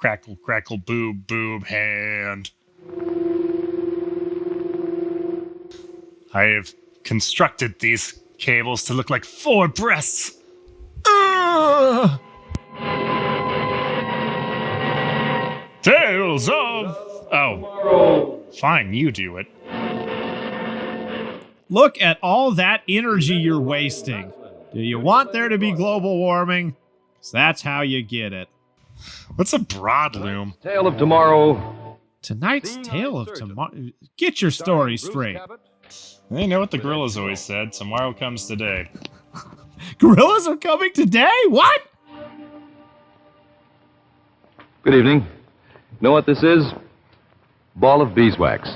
Crackle, crackle, boob, boob, hand. I have constructed these cables to look like 4 breasts. Ugh! Tales of... Oh, fine, you do it. Look at all that energy you're wasting. Do you want there to be global warming? 'Cause that's how you get it. What's a broadloom? Tale of tomorrow. Tonight's Tale of Tomorrow. Get your story straight. They know what the gorillas always said. Tomorrow comes today. Gorillas are coming today? What? Good evening. You know what this is? Ball of beeswax.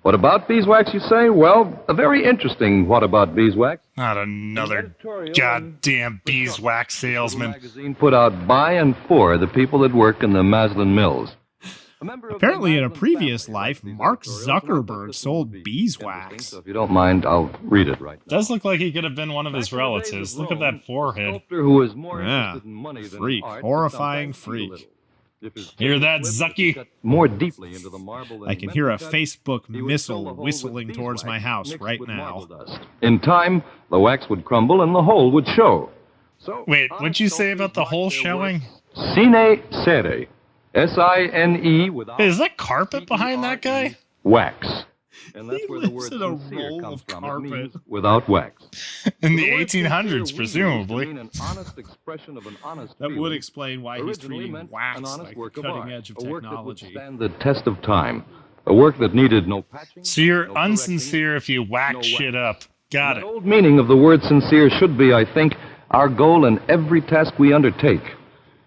What about beeswax, you say? Well, a very interesting what about beeswax. Not another goddamn beeswax salesman. Magazine put out by and for the people that work in the Maslin Mills. Apparently, in a previous life, Mark Zuckerberg sold beeswax. So if you don't mind, I'll read it right now. Does look like he could have been one of his relatives. Look at that forehead. Sculptor who is more Yeah, interested in money than freak, art, horrifying sometimes too freak. little. If his Hear that, taste Zucky? cut more deeply into the marble than I can hear a metal cut, Facebook he would fill missile the hole with whistling towards my beeswax house mixed right with now. marble dust. In time, the wax would crumble and the hole would show. So, Wait, what'd you say about the hole showing? Sine cere. S-I-N-E without Hey, is that carpet behind that guy? wax. And that's He where the lives word in a sincere roll comes of from. carpet. It means without wax. In the The word sincere 1800s, we use to presumably. mean an honest expression of an honest That would feeling. explain why he's Originally treating meant wax an honest like the work of cutting art, edge of a work that would technology. stand the test of time, a work that needed no patching. So you're no unsincere if you whack no shit wax. up. Got The it. old meaning of the word sincere should be, I think, our goal in every task we undertake.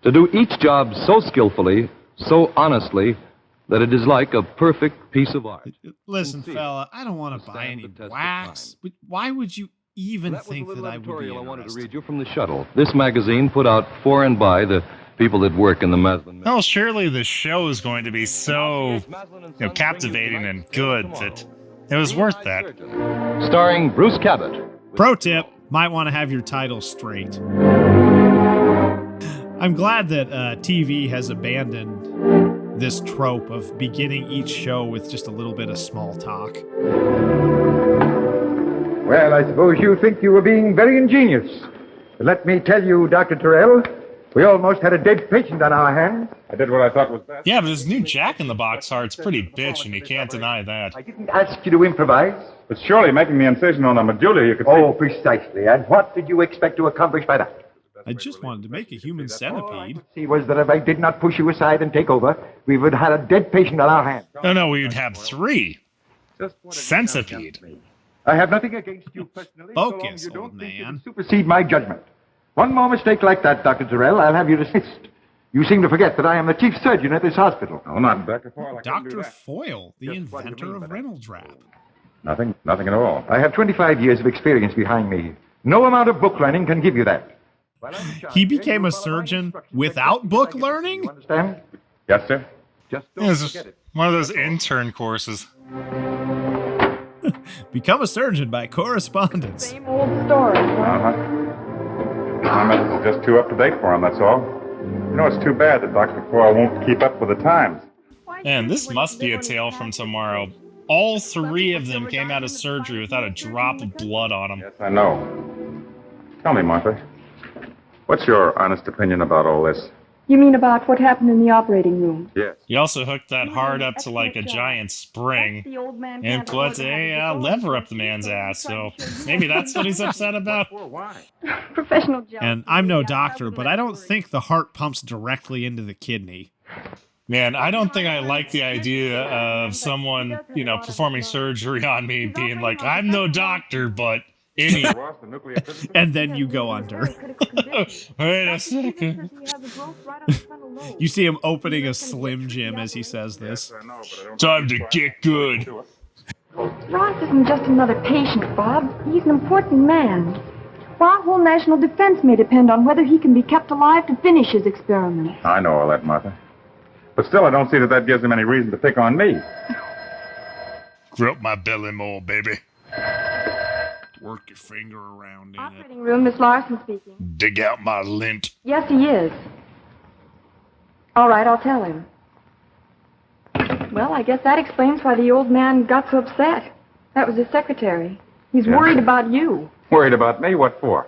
To do each job so skillfully, so honestly, that it is like a perfect piece of art. Listen, Sincere. fella, I don't want To to buy stand any the test of wax. But why would you even That was think the that little I would be editorial I wanted to interested? read you from the shuttle. This magazine put out for and by the people that work in the Maslin Mills. Well, surely the show is going to be so, captivating and good that it was worth that. Starring Bruce Cabot. Pro tip, might want to have your title straight. I'm glad that TV has abandoned this trope of beginning each show with just a little bit of small talk. Well, I suppose you think you were being very ingenious. But let me tell you, Dr. Terrell, we almost had a dead patient on our hands. I did what I thought was best. Yeah, but his new Jack in the Box heart's pretty bitch, and you can't deny that. I didn't ask you to improvise. But surely making the incision on the medulla, you could Oh, precisely. And what did you expect to accomplish by that? I just wanted to make a human centipede. See, was that if I did not push you aside and take over, we would have had a dead patient on our hands. No, we'd have 3. Just what it Centipede. I have nothing against you personally. Focus, so long you old don't think you man. can supersede my judgment. One more mistake like that, Dr. Terrell, I'll have you dismissed. You seem to forget that I am the chief surgeon at this hospital. No, not Dr. Foyle. I couldn't do Dr. that. Foyle, the Just what do you inventor mean of by that? Reynolds wrap. Nothing at all. I have 25 years of experience behind me. No amount of book learning can give you that. While I'm in charge, He became you a follow my surgeon instructions without exactly book as I give them to learning? You understand? Yes, sir. Just Yeah, don't it's just forget it. one of those intern courses. Become a surgeon by correspondence. Same old story, huh? Uh-huh. My medicine's just too up to date for him, that's all. You know, it's too bad that Dr. Foyle won't keep up with the times. Man, this must be a tale from tomorrow. All 3 of them came out of surgery without a drop of blood on them. Yes, I know. Tell me, Martha, what's your honest opinion about all this? You mean about what happened in the operating room? Yes. You also hooked that hard up to like a giant spring The old man and can't afford put to have a his lever own up the man's ass, so trying to show you maybe that's what he's upset about. Well, why? Professional job. And I'm no doctor, but I don't think the heart pumps directly into the kidney. Man, I don't think I like the idea of someone, performing surgery on me being like, I'm no doctor, but any... Ross, the nuclear physicist? And then you go under. Wait a second. You see him opening a Slim Jim as he says this. Yes, I know, but I don't Time think to he's get good. do it. Ross isn't just another patient, Bob. He's an important man. Our whole national defense may depend on whether he can be kept alive to finish his experiments. I know all that, Martha. But still, I don't see that gives him any reason to pick on me. Grope my belly more, baby. Work your finger around in it. Operating room, Miss Larson speaking. Dig out my lint. Yes, he is. All right, I'll tell him. Well, I guess that explains why the old man got so upset. That was his secretary. He's worried about you. Worried about me? What for?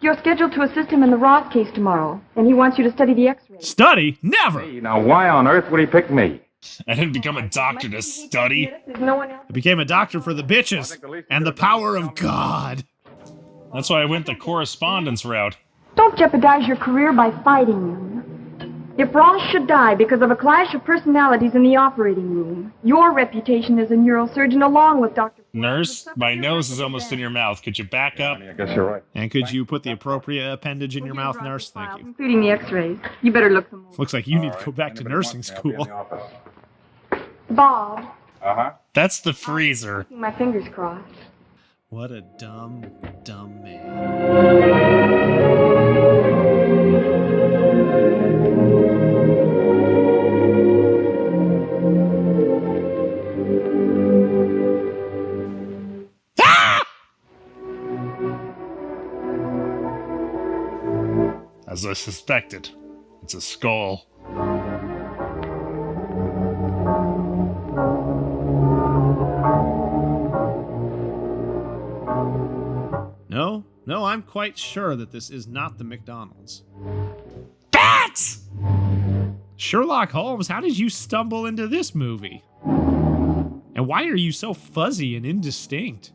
You're scheduled to assist him in the Ross case tomorrow, and he wants you to study the x-rays. Study? Never! Hey, now, why on earth would he pick me? I didn't become a doctor to study. There's no one else. I became a doctor for the bitches and the power of God. That's why I went the correspondence route. Don't jeopardize your career by fighting him. If Ross should die because of a clash of personalities in the operating room, your reputation as a neurosurgeon along with Dr. Nurse, my nose is almost in your mouth. Could you back up? I guess you're right. And could you put the appropriate appendage in your mouth, nurse? Thank you. Including the x-rays. You better look them over. Looks like you need to go back to nursing school. Bob, Uh-huh. That's the freezer. keeping my fingers crossed. What a dumb, dumb man. As I suspected, it's a skull. No, I'm quite sure that this is not the McDonald's. Bats! Sherlock Holmes, how did you stumble into this movie? And why are you so fuzzy and indistinct?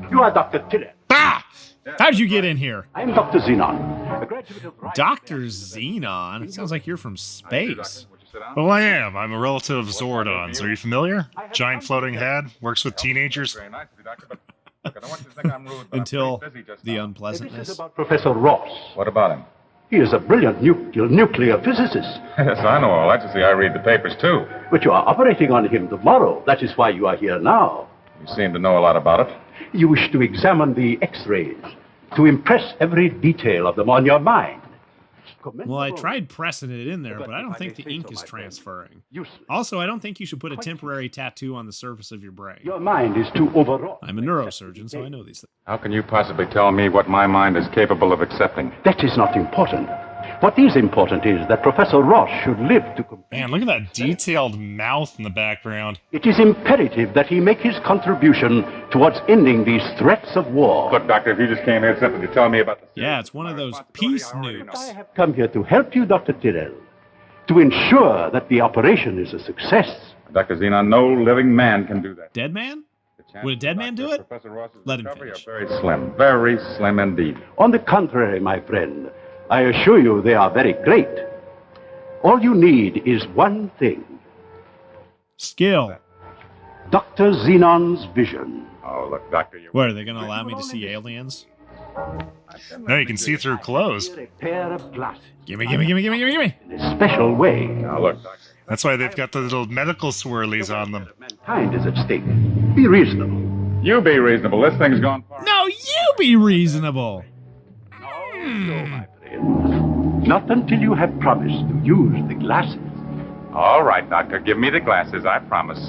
You are Dr. Tiller. Ah! How'd you get in here? I'm Dr. Zenon, a graduate of Riff Dr. Xenon? It sounds like you're from space. Well, I am. I'm a relative of Zordon's. Are you familiar? Giant floating head, works with teenagers. Very nice of you, Doctor, but look, I don't want you to think I'm rude, but Until I'm pretty busy just the now. This is unpleasantness. about Professor Ross. What about him? He is a brilliant nuclear physicist. Yes, I know all that. You see, I read the papers, too. But you are operating on him tomorrow. That is why you are here now. You seem to know a lot about it. You wish to examine the x-rays, to impress every detail of them on your mind. Well, I tried pressing it in there, but I don't think the ink is transferring. Useless. Also, I don't think you should put a temporary tattoo on the surface of your brain. Your mind is too overwrought. I'm a neurosurgeon, so I know these things. How can you possibly tell me what my mind is capable of accepting? That is not important. What is important is that Professor Ross should live to complete. Man, look at that detailed mouth in the background. It is imperative that he make his contribution towards ending these threats of war. Look, Doctor, if you just came here simply to tell me about the... Yeah, it's one of those peace I nukes. have come here to help you, Dr. Tyrrell, to ensure that the operation is a success. Dr. Xenon, no living man can do that. Dead man? The chances Would a dead man do it? Professor Ross's Let him recovery finish. are very slim indeed. On the contrary, my friend, I assure you they are very great. All you need is one thing, Skill. Dr. Xenon's vision. Oh, look, Doctor, you're... What, are they going to allow me to see aliens? No, you can see through clothes. A pair of glasses Gimme, gimme, gimme, gimme, gimme, gimme. in a special way. Now, look, Doctor. That's why they've got the little medical swirlies on them. Mankind is at stake. Be reasonable. You be reasonable. This thing's gone far. No, you be reasonable. No, my friend. Not until you have promised to use the glasses. All right, Doctor, give me the glasses, I promise.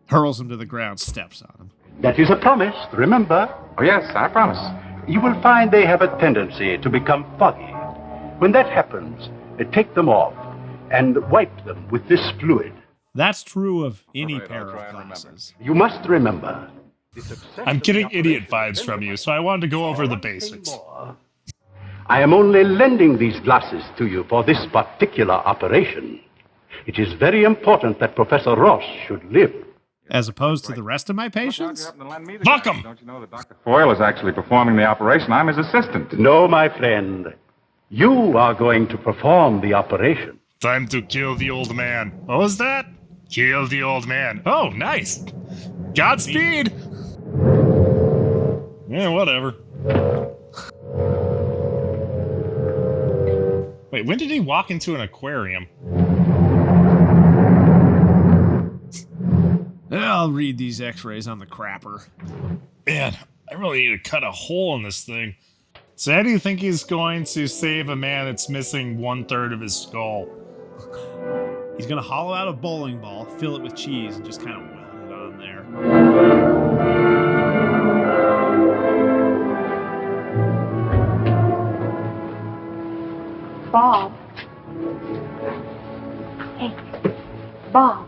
Hurls him to the ground, steps on him. That is a promise, remember. Oh, yes, I promise. You will find they have a tendency to become foggy. When that happens, take them off and wipe them with this fluid. That's true of any All right, pair I'll try of and remember. glasses. You must remember. the success I'm of getting the idiot operation vibes from you, so I wanted to go over the basics. more. I am only lending these glasses to you for this particular operation. It is very important that Professor Ross should live. As opposed to the rest of my How'd you patients? happen to lend me the Fuck glasses? 'em! Don't you know that Dr. Foyle is actually performing the operation? I'm his assistant. No, my friend. You are going to perform the operation. Time to kill the old man. What was that? Kill the old man. Oh, nice. Godspeed. Yeah, whatever. Wait, when did he walk into an aquarium? I'll read these x-rays on the crapper. Man, I really need to cut a hole in this thing. So how do you think he's going to save a man that's missing 1/3 of his skull? He's going to hollow out a bowling ball, fill it with cheese, and just kind of weld it on there. Bob. Hey, Bob.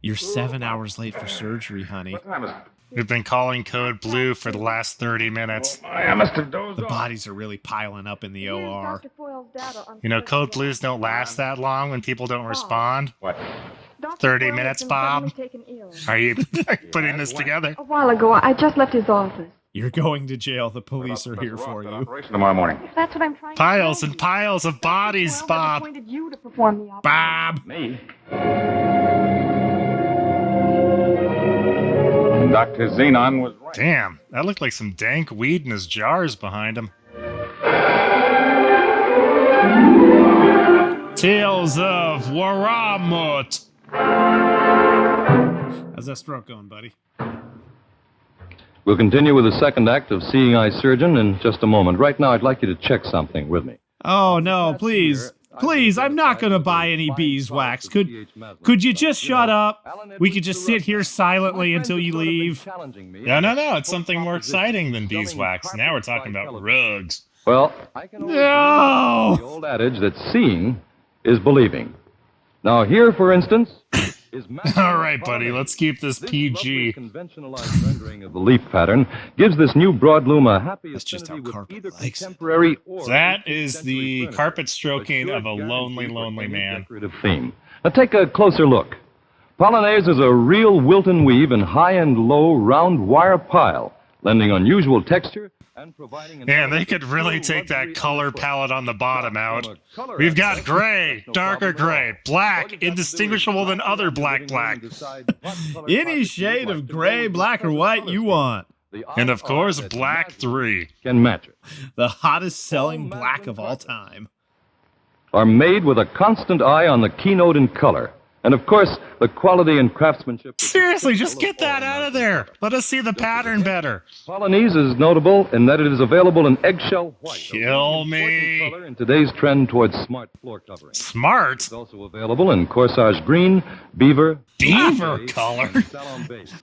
You're 7 hours late for surgery, honey. What time is it? We've been calling code blue for the last 30 minutes. I must have dozed The off. bodies are really piling up in the Here's OR. Dr. Foyle's data on You know, code surgery. blues don't last that long when people don't respond. What? Dr. 30 Foyle has minutes, been Bob? suddenly taken ill. Are you putting this together? A while ago, I just left his office. You're going to jail. The police are here for you. Operation tomorrow morning. That's what I'm trying Piles to tell and you. piles of bodies, Dr. Foyle Bob. has appointed you to perform the operation. Bob. Me? Dr. Xenon was right. Damn, that looked like some dank weed in his jars behind him. Tales of Waramut. How's that stroke going, buddy? We'll continue with the second act of Seeing Eye Surgeon in just a moment. Right now, I'd like you to check something with me. Oh, no, please. Please, I'm not going to buy any beeswax. Could you just shut up? We could just sit here silently until you leave. No, it's something more exciting than beeswax. Now we're talking about rugs. Well, I can always No! the old adage that seeing is believing. Now, here, for instance, is All right, buddy, let's keep this This PG. roughly conventionalized rendering of the leaf pattern gives this new broadloom a happy That's just affinity how with carpet either likes it. contemporary or That is 18th the century finish. carpet stroking A of a sure lonely, guarantee for lonely any man. decorative theme. Now take a closer look. Polonaise is a real Wilton weave in high and low round wire pile, lending unusual texture and providing an Man, they element could of really true take that luxury color underfoot. palette on the bottom From out. a color We've got aspect, gray, there's no darker problem at all. gray, All black, you've got to do is indistinguishable than walk other around the black, living room black. and decide what color Any carpet you'd shade like of to gray, go with black, or the white color you scheme. want. The And eye of course, that black magically 3. can match it. The hottest selling black of all time. Are made with a constant eye on the keynote in color. And of course, the quality and craftsmanship. which is Seriously, just typical get that all out of American there. color. Let us see the pattern better. Polonaise is notable in that it is available in eggshell white. a Kill very important me. color in today's trend towards smart floor covering. Smart. It's also available in corsage green, beaver, Beaver beige, color. and salon beige.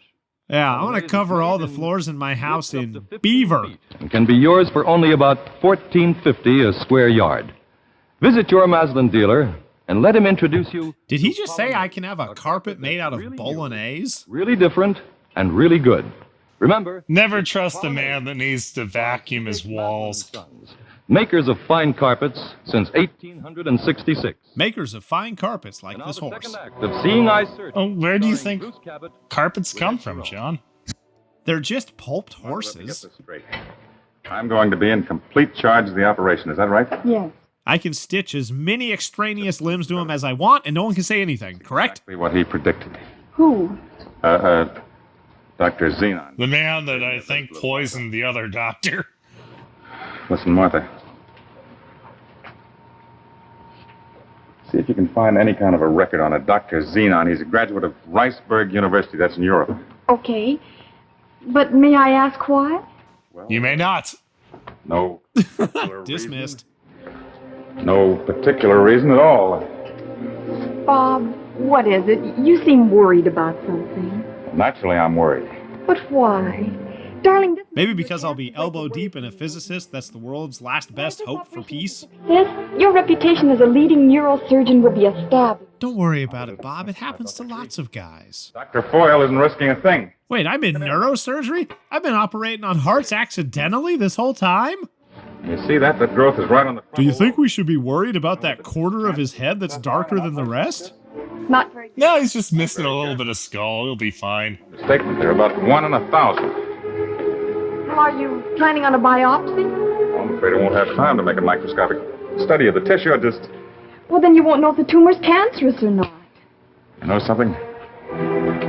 Yeah, I want to cover all the floors in my house Width up to in 15 beaver. feet and can be yours for only about $14.50 a square yard. Visit your Maslin dealer and let him introduce you. Did he to just say I can have a Polonaise, carpet made out of really new, bolognese? really different, and really good. Remember, Never trust a man that needs to vacuum his walls. Sons, makers of fine carpets since 1866. Makers of fine carpets like Now this the horse. second act of Seeing Eye Surgeon. Oh, where do you starring think Bruce Cabot. carpets come from, John? They're just pulped Let me get horses. this straight. I'm going to be in complete charge of the operation. Is that right? Yes. I can stitch as many extraneous limbs to him as I want, and no one can say anything, correct? Exactly what he predicted. Who? Dr. Xenon. The man that I think poisoned the other doctor. Listen, Martha. See if you can find any kind of a record on a Dr. Xenon. He's a graduate of Riceburg University. That's in Europe. Okay. But may I ask why? Well, You may not. no particular Dismissed. reason. No particular reason at all. Bob, what is it? You seem worried about something. Naturally, I'm worried. But why? Darling, this Maybe because I'll be elbow deep in a physicist that's the world's last best hope for peace. Yes, your reputation as a leading neurosurgeon will be established. Don't worry about it, Bob. It happens to lots of guys. Dr. Foyle isn't risking a thing. Wait, I'm in neurosurgery? I've been operating on hearts accidentally this whole time? You see that? That growth is right on the front. Do you think we should be worried about that quarter of his head that's darker than the rest? Not very good. No, he's just missing a little bit of skull. He'll be fine. Statement there, about 1 in 1,000. Well, are you planning on a biopsy? I'm afraid I won't have time to make a microscopic study of the tissue. I just... Well, then you won't know if the tumor's cancerous or not. You know something?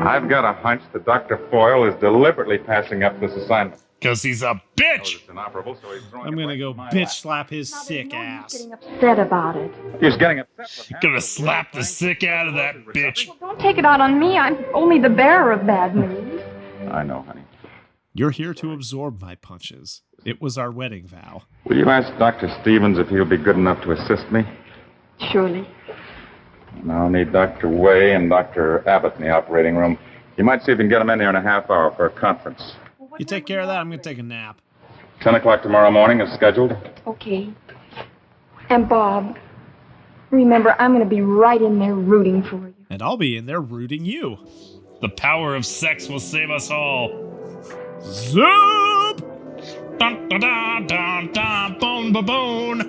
I've got a hunch that Dr. Foyle is deliberately passing up this assignment. Because he's a Knows bitch. it's inoperable, so he's throwing I'm it gonna right go in my bitch lap. slap his Now, there's sick no use ass. getting upset about it. He's getting upset. Gonna slap the sick out of that bitch. Well, don't take it out on me. I'm only the bearer of bad news. I know, honey. You're here to absorb my punches. It was our wedding vow. Will you ask Dr. Stevens if he'll be good enough to assist me? Surely. And I'll need Dr. Way and Dr. Abbott in the operating room. You might see if you can get them in there in a half hour for a conference. You take care of that, I'm gonna take a nap. 10 o'clock tomorrow morning is scheduled. Okay. And Bob, remember, I'm going to be right in there rooting for you. And I'll be in there rooting you. The power of sex will save us all. Zoop! Dun, dun, dun, dun, dun, bone, ba, bone.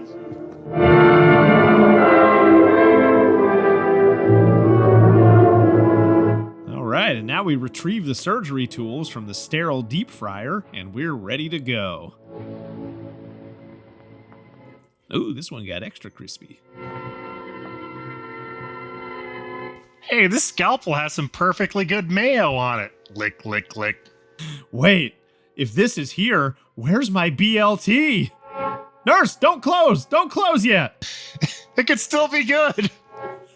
All right, and now we retrieve the surgery tools from the sterile deep fryer, and we're ready to go. Ooh, this one got extra crispy. Hey, this scalpel has some perfectly good mayo on it. Lick, lick, lick. Wait, if this is here, where's my BLT? Nurse, don't close! Don't close yet! It could still be good.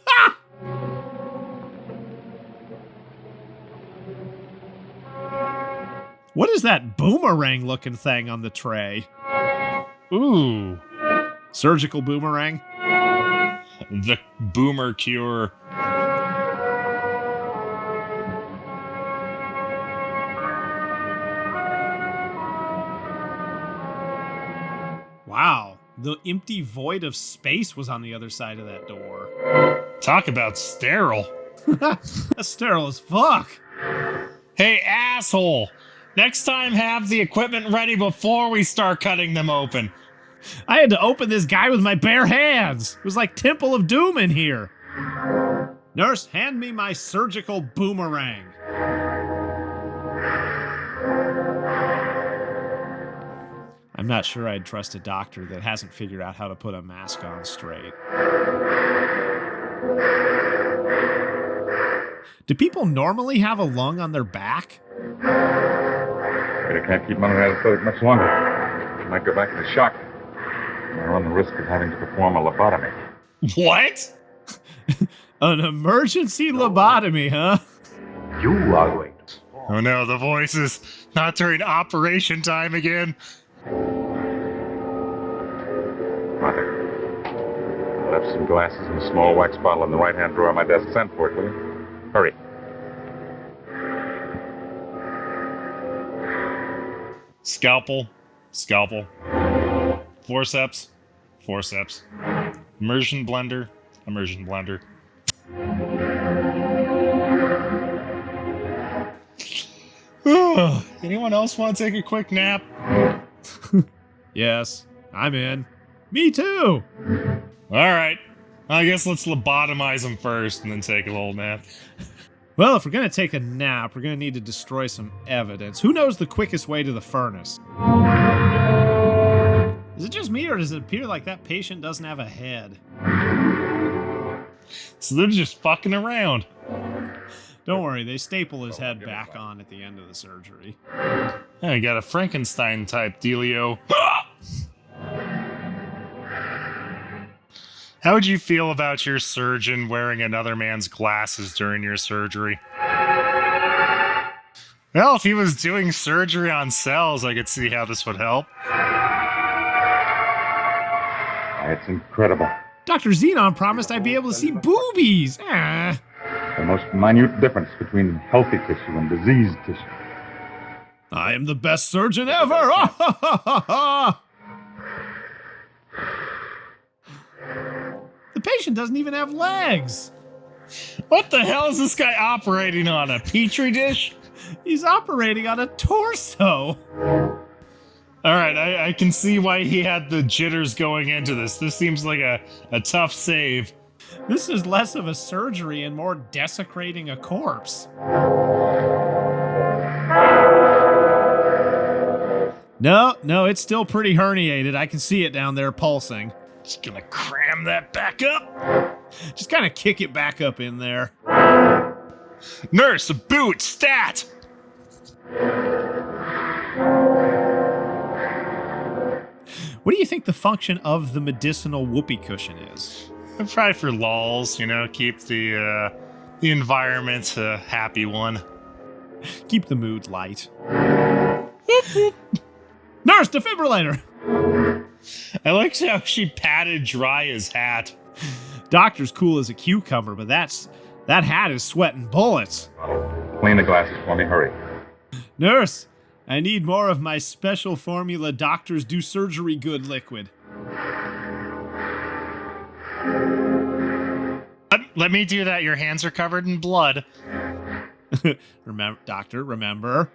Ha! What is that boomerang-looking thing on the tray? Ooh. Surgical boomerang? The boomer cure. Wow, the empty void of space was on the other side of that door. Talk about sterile. That's sterile as fuck. Hey, asshole. Next time, have the equipment ready before we start cutting them open. I had to open this guy with my bare hands. It was like Temple of Doom in here. Nurse, hand me my surgical boomerang. I'm not sure I'd trust a doctor that hasn't figured out how to put a mask on straight. Do people normally have a lung on their back? I can't keep him under anesthetic much longer. I might go back into shock. I run the risk of having to perform a lobotomy. What? An emergency lobotomy, huh? You are going to. Oh no, the voices. Not during operation time again. Mother, I left some glasses and a small wax bottle in the right-hand drawer of my desk. Send for it, will you? Hurry. Scalpel. Scalpel. Forceps. Forceps. Immersion blender. Immersion blender. Anyone else want to take a quick nap? Yes, I'm in. Me too. All right. I guess let's lobotomize him first and then take a little nap. Well, if we're going to take a nap, we're going to need to destroy some evidence. Who knows the quickest way to the furnace? Is it just me, or does it appear like that patient doesn't have a head? So they're just fucking around. Don't worry, they staple his head back on at the end of the surgery. Yeah, you got a Frankenstein-type dealio. How would you feel about your surgeon wearing another man's glasses during your surgery? Well, if he was doing surgery on cells, I could see how this would help. It's incredible. Dr. Xenon promised I'd be able to see boobies. Ah. The most minute difference between healthy tissue and diseased tissue. I am the best surgeon ever! The patient doesn't even have legs. What the hell is this guy operating on? A petri dish? He's operating on a torso. All right, I can see why he had the jitters going into this. This seems like a tough save. This is less of a surgery and more desecrating a corpse. No, it's still pretty herniated. I can see it down there pulsing. Just gonna cram that back up. Just kind of kick it back up in there. Nurse, a boot, stat! What do you think the function of the medicinal whoopee cushion is? Probably for lulls, keep the environment a happy one. Keep the mood light. Nurse, defibrillator! I like how she patted dry his hat. Doctor's cool as a cucumber, but that hat is sweating bullets. Clean the glasses for me, hurry. Nurse, I need more of my special formula doctors do surgery good liquid. Let me do that. Your hands are covered in blood. Remember, doctor, remember.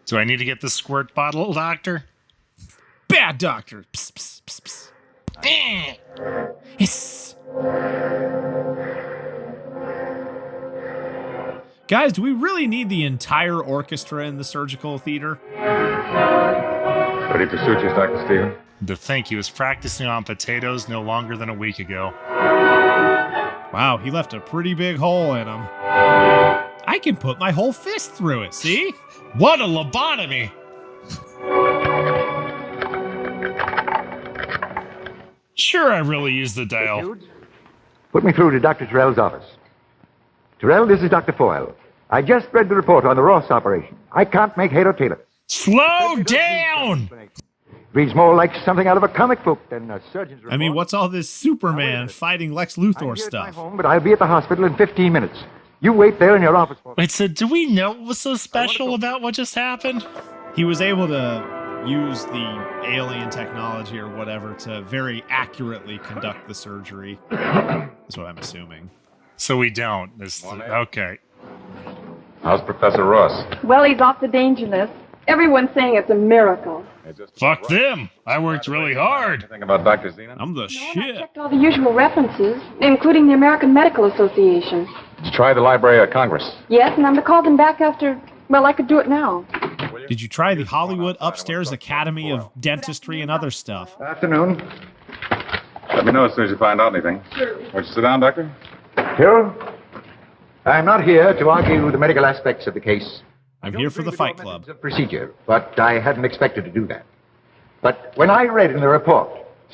Do I need to get the squirt bottle, doctor? Bad doctor. Psst, psst, psst, psst. Hiss. Guys, do we really need the entire orchestra in the surgical theater? Ready for sutures, Dr. Steven? To think he was practicing on potatoes no longer than a week ago. Wow, he left a pretty big hole in him. I can put my whole fist through it, see? What a lobotomy! Sure, I really used the dial. Put me through to Dr. Terrell's office. Terrell, this is Dr. Foyle. I just read the report on the Ross operation. I can't make head or tail of it. Slow down! Reads more like something out of a comic book than a surgeon's report. I mean, what's all this Superman fighting Lex I'm Luthor here at my stuff? home, but I'll be at the hospital in 15 minutes. You wait there in your office for me. Wait, so do we know what was so special about what just happened? He was able to use the alien technology or whatever to very accurately conduct the surgery. That's what I'm assuming. So we don't. Okay. How's Professor Ross? Well, he's off the danger list. Everyone's saying it's a miracle. Fuck them. I worked really hard. Anything about Dr. Zenon? I'm the No, and I shit. checked all the usual references, including the American Medical Association. Did you try the Library of Congress? Yes, and I'm to call them back after... Well, I could do it now. Did you try the Hollywood Upstairs Academy of Dentistry and other stuff? Afternoon. Let me know as soon as you find out anything. Won't you sit down, Doctor? Here. I'm not here to argue the medical aspects of the case. I'm here for the Fight Club. Of procedure, but I hadn't expected to do that. But when I read in the report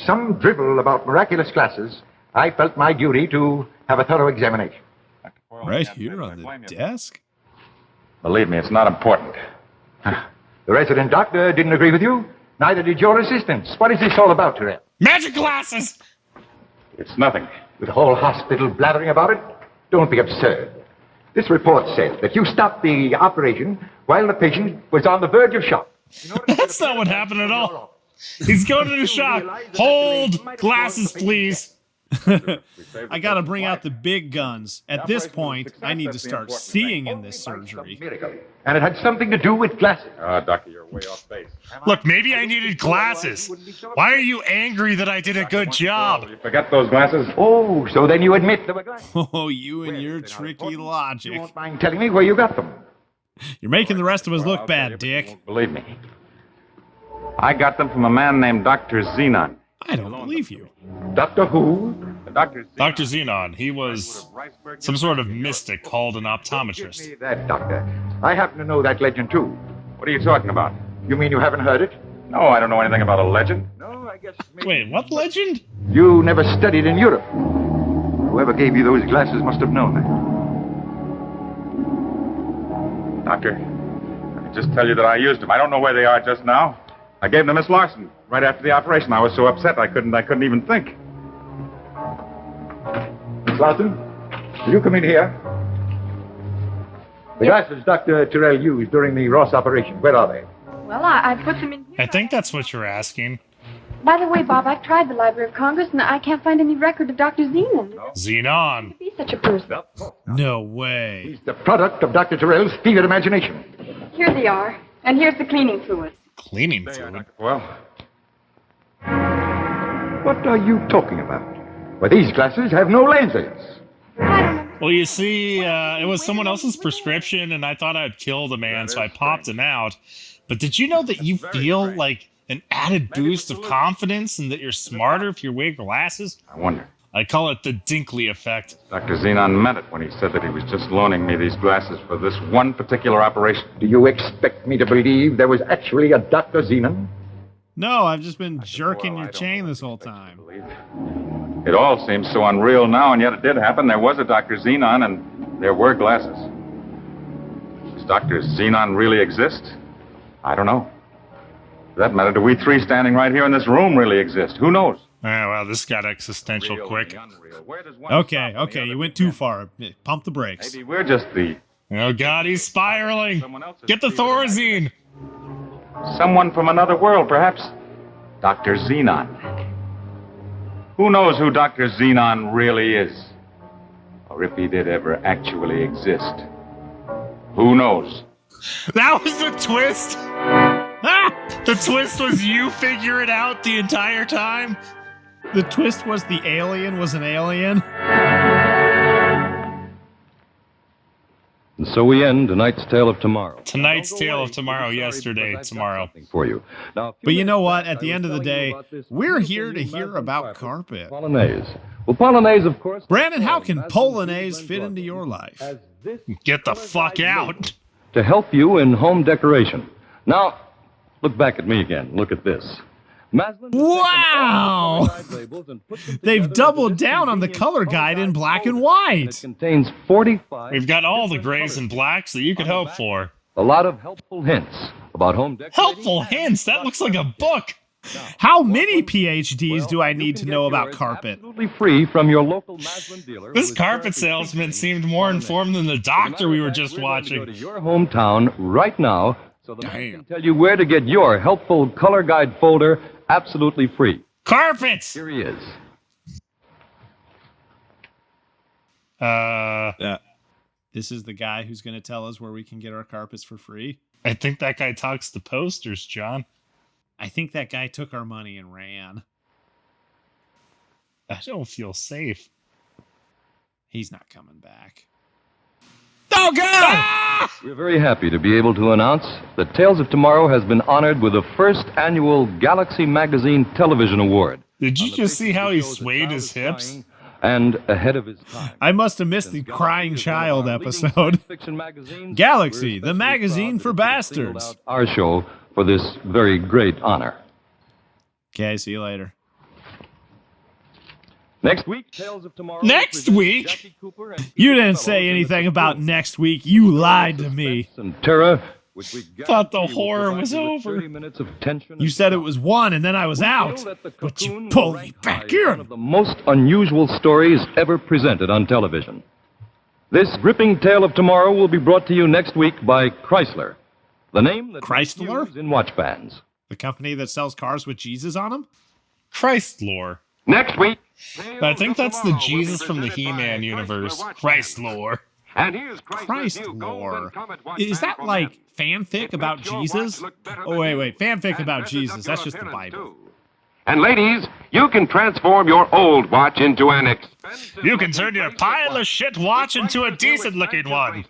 some drivel about miraculous glasses, I felt my duty to have a thorough examination. Right here on the desk? Believe me, it's not important. The resident doctor didn't agree with you. Neither did your assistants. What is this all about, Terrell? Magic glasses! It's nothing. With the whole hospital blathering about it? Don't be absurd. This report says that you stopped the operation while the patient was on the verge of shock. That's not what happened at all. He's going into shock. Hold! Glasses, please. I gotta bring out the big guns. At this point, I need to start seeing in this surgery. And it had something to do with glasses. Doctor, you're way off base. Look, maybe I needed glasses. Why are you angry that I did a good job? You forget those glasses? Oh, so then you admit there were glasses. Oh, you and your tricky You logic. won't mind telling me where you got them. You're making the rest of us Well, look I'll tell bad, you, but you Dick. won't believe me. I got them from a man named Dr. Zenon. I don't believe you. Doctor who? Dr. Dr. Zenon, he was some sort of mystic called an Give optometrist. me that, Doctor. I happen to know that legend, too. What are you talking about? You mean you haven't heard it? No, I don't know anything about a legend. No, I guess maybe. Wait, what legend? You never studied in Europe. Whoever gave you those glasses must have known that. Doctor, I can just tell you that I used them. I don't know where they are just now. I gave them to Miss Larson right after the operation. I was so upset I couldn't even think. Miss Larson, will you come in here? The glasses Dr. Terrell used during the Ross operation, where are they? Well, I put them in here. I think that's what you're asking. By the way, Bob, I've tried the Library of Congress, and I can't find any record of Dr. Zenon. Zenon. To be such a person. No way. He's the product of Dr. Terrell's fevered imagination. Here they are, and here's the cleaning fluid. Cleaning There you are, fluid. Dr. Well, What are you talking about? Well, these glasses have no lenses. I don't know. Well, you see, it was someone else's prescription, and I thought I'd kill the man, so I popped him out. But did you know that you feel like an added boost of confidence and that you're smarter if you wear glasses? I wonder. I call it the Dinkley effect. Dr. Zenon meant it when he said that he was just loaning me these glasses for this one particular operation. Do you expect me to believe there was actually a Dr. Zenon? No, I've just been jerking Well, I your don't chain know this whole what you time. believe. It all seems so unreal now, and yet it did happen. There was a Dr. Zenon, and there were glasses. Does Dr. Zenon really exist? I don't know. For that matter, do we three standing right here in this room really exist? Who knows? Oh, well, this got existential Real quick. and the unreal. Where does one Okay, stop and the okay, other you went begin? too far. Pump the brakes. Maybe we're just the... Oh, God, he's spiraling. Get the Thorazine. Someone from another world, perhaps. Dr. Zenon. Who knows who Dr. Zenon really is? or if he did ever actually exist. Who knows? That was the twist. The twist was you figure it out the entire time. The twist was the alien was an alien. And so we end tonight's Tale of Tomorrow. Tonight's Tale of Tomorrow, yesterday, tomorrow. For you. Now, But you know what? At the end of the day, we're here to hear about carpet. Polonaise. Well, Polonaise, of course. Brandon, how can Polonaise fit into your life? Get the fuck out. To help you in home decoration. Now, look back at me again. Look at this. Wow! They've doubled down on the color guide in black and white. It contains 45. We've got all the grays and blacks that you could hope for. A lot of helpful hints about home decorating. Helpful hints? That looks like a book. How many PhDs do I need to know about carpet? Absolutely free from your local Maslin dealer. This carpet salesman seemed more informed than the doctor we were just Go watching. to your hometown right now so that I can tell you where to get your helpful color guide folder absolutely free. Carpets! Here he is. Yeah. This is the guy who's going to tell us where we can get our carpets for free. I think that guy talks to posters, John. I think that guy took our money and ran. I don't feel safe. He's not coming back. Oh, God! Ah! We're very happy to be able to announce that Tales of Tomorrow has been honored with the first annual Galaxy Magazine Television Award. Did you just see how he swayed his hips? And ahead of his time. I must have missed the crying child episode. Galaxy, the magazine for bastards. Our show for this very great honor. Okay, see you later. Next week, Tales of Tomorrow. Next week? Jackie Cooper and You didn't say anything about next week. You lied to me. and Terror, which we Thought the guarantee will horror provide was you with over. 30 minutes of tension. You said it was one, and then I was We feel out. that the But you Cocoon pulled will me rank back high as one in. of the most unusual stories ever presented on television. This gripping Tale of Tomorrow will be brought to you next week by Chrysler, the name that Chrysler? used in watch bands. The company that sells cars with Jesus on them? Christ lore. Next week. I think that's the Jesus from the He-Man universe. Christ lore. And here's Christ lore. Is that like fanfic about Jesus? Oh, wait. Fanfic about Jesus. That's just the Bible. And ladies, you can transform your old watch into an expensive... You can turn your pile of shit watch into a decent-looking one.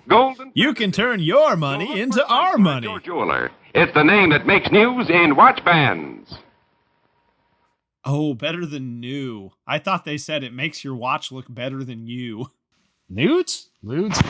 Golden... You can turn your money into our money. Your jeweler. It's the name that makes news in watch bands. Oh, better than new. I thought they said it makes your watch look better than you. Nudes? Ludes?